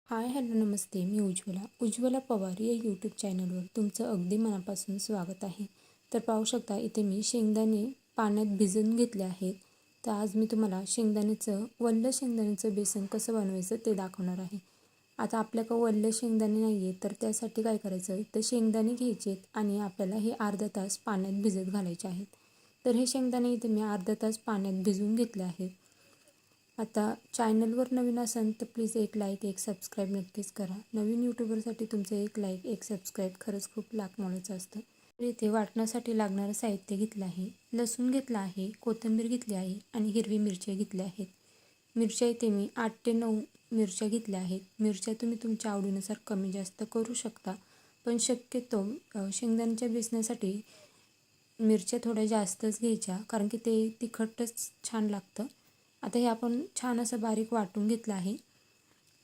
Hi hello नमस्ते. मी उज्ज्वला पवार या YouTube चॅनलवर तुमचं अगदी मनापासून स्वागत आहे. तर पाहू शकता इथे मी शेंगदाणे पाण्यात भिजवून घेतले आहेत. तर आज मी तुम्हाला वल्ल शेंगदाण्याचं बेसन कसं बनवायचं ते दाखवणार आहे. आता आपल्याकडं वल्ल शेंगदाणे नाही आहे, तर त्यासाठी काय करायचं, तर शेंगदाणे घ्यायचे आणि आपल्याला हे अर्धा तास पाण्यात भिजत घालायचे आहेत. तर हे शेंगदाणे इथे मी अर्धा तास पाण्यात भिजवून घेतले आहेत. आता चॅनलवर नवीन असाल तर प्लीज एक लाईक एक सबस्क्राईब नक्कीच करा. नवीन यूट्यूबरसाठी तुमचं एक लाईक एक सबस्क्राईब खरंच खूप लाख मोलाचं असतं. तर इथे वाटण्यासाठी लागणारं साहित्य घेतलं आहे. लसूण घेतला आहे, कोथिंबीर घेतली आहे आणि हिरवी मिरच्या घेतल्या आहेत. मिरच्या इथे मी 8 ते 9 मिरच्या घेतल्या आहेत. मिरच्या तुम्ही तुमच्या आवडीनुसार कमी जास्त करू शकता, पण शक्यतो शेंगदाण्याच्या बेसनासाठी मिरच्या थोड्या जास्तच घ्यायच्या, कारण की ते तिखटच छान लागतं. आता हे आपण छान असं बारीक वाटून घेतलं आहे.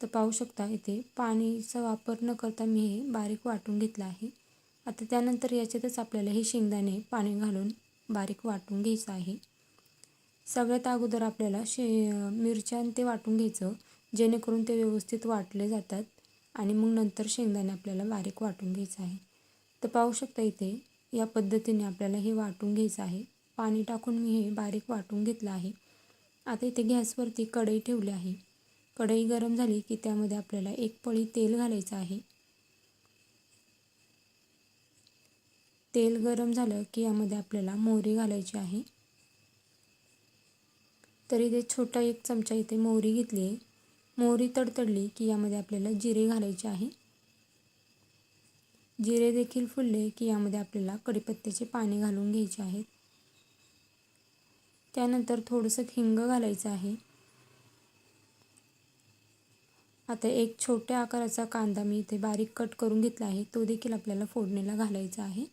तर पाहू शकता इथे पाणीचा वापर न करता मी हे बारीक वाटून घेतलं आहे. आता त्यानंतर याच्यातच आपल्याला हे शेंगदाणे पाणी घालून बारीक वाटून घ्यायचं आहे. सगळ्यात अगोदर आपल्याला मिरच्या ते वाटून घ्यायचं, जेणेकरून ते व्यवस्थित वाटले जातात आणि मग नंतर शेंगदाणे आपल्याला बारीक वाटून घ्यायचं आहे. तर पाहू शकता इथे या पद्धतीने आपल्याला हे वाटून घ्यायचं आहे. पाणी टाकून मी हे बारीक वाटून घेतलं आहे. आता इथे गॅसवरती कढई ठेवली आहे. कढई गरम झाली की त्यामध्ये आपल्याला एक पळी तेल घालायचं आहे. तेल गरम झालं की यामध्ये आपल्याला मोहरी घालायची आहे. तर इथे छोटा एक चमचा इथे मोहरी घेतली आहे. मोहरी तडतडली की यामध्ये आपल्याला जिरे घालायचे आहे. जिरे देखील फुलले की यामध्ये आपल्याला कढीपत्त्याचे पाने घालून घ्यायचे आहेत. त्यानंतर थोडंसं हिंग घालायचं आहे. आता एक छोट्या आकाराचा कांदा मी इथे बारीक कट करून घेतला आहे, तो देखील आपल्याला फोडणीला घालायचा आहे.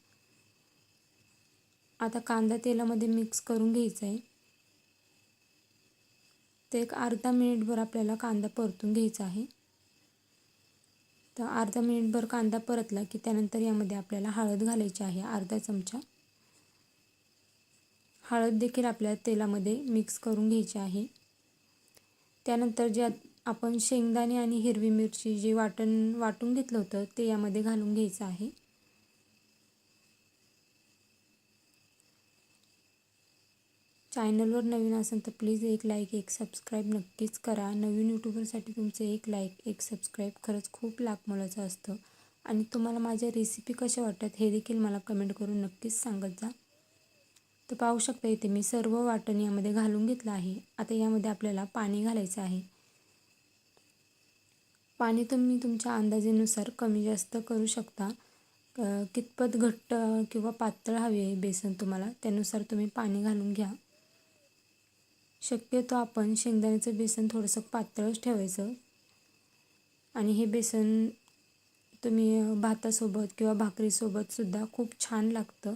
आता कांदा तेलामध्ये मिक्स करून घ्यायचा आहे. ते एक अर्धा मिनिटभर आपल्याला कांदा परतून घ्यायचा आहे. तर अर्धा मिनिटभर कांदा परतला की त्यानंतर यामध्ये आपल्याला हळद घालायची आहे, अर्धा चमचा. हळद देखील आपल्याला तेलामध्ये मिक्स करून घ्यायची आहे. त्यानंतर जे आपण शेंगदाणे आणि हिरवी मिरची जे वाटून घेतलं होतं ते यामध्ये घालून घ्यायचं आहे. चॅनलवर नवीन असेल तर प्लीज एक लाईक एक सबस्क्राईब नक्कीच करा. नवीन यूट्यूबरसाठी तुमचं एक लाईक एक सबस्क्राईब खरंच खूप लाख मोलाचं असतं. आणि तुम्हाला माझ्या रेसिपी कशा वाटतात हे देखील मला कमेंट करून नक्कीच सांगत जा. तर पाहू शकता इथे मी सर्व वाटण यामध्ये घालून घेतलं आहे. आता यामध्ये आपल्याला पाणी घालायचं आहे. पाणी तुम्ही तुमच्या अंदाजानुसार कमी जास्त करू शकता. कितपत घट्ट किंवा पातळ हवे आहे बेसन तुम्हाला, त्यानुसार तुम्ही पाणी घालून घ्या. शक्यतो आपण शेंगदाण्याचं बेसन थोडंसं पातळच ठेवायचं आणि हे बेसन तुम्ही भातासोबत किंवा भाकरीसोबत सुद्धा खूप छान लागतं.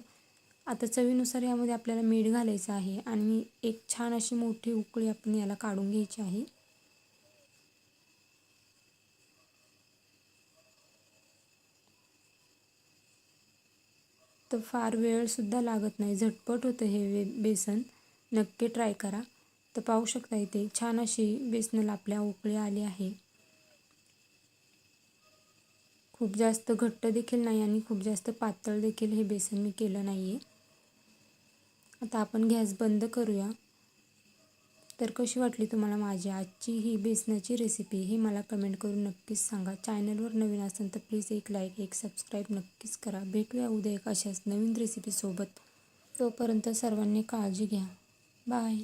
आता चवीनुसार यामध्ये आपल्याला मीठ घालायचं आहे आणि एक छान अशी मोठी उकळी आपण याला काढून घ्यायची आहे. तर फार वेळसुद्धा लागत नाही, झटपट होतं हे बेसन. नक्की ट्राय करा. तर पाहू शकता इथे छान अशी बेसनाला आपल्या उकळी आली आहे. खूप जास्त घट्ट देखील नाही आणि खूप जास्त पातळ देखील हे बेसन मी केलं नाही आहे. आता आपण गॅस बंद करूया. तर कशी वाटली तुम्हाला माझी आजची ही बेसनाची रेसिपी हे मला कमेंट करून नक्कीच सांगा. चॅनलवर नवीन असेल तर प्लीज एक लाईक एक सबस्क्राईब नक्कीच करा. भेटूया उद्या एक अशाच नवीन रेसिपीसोबत. तोपर्यंत सर्वांनी काळजी घ्या. बाय.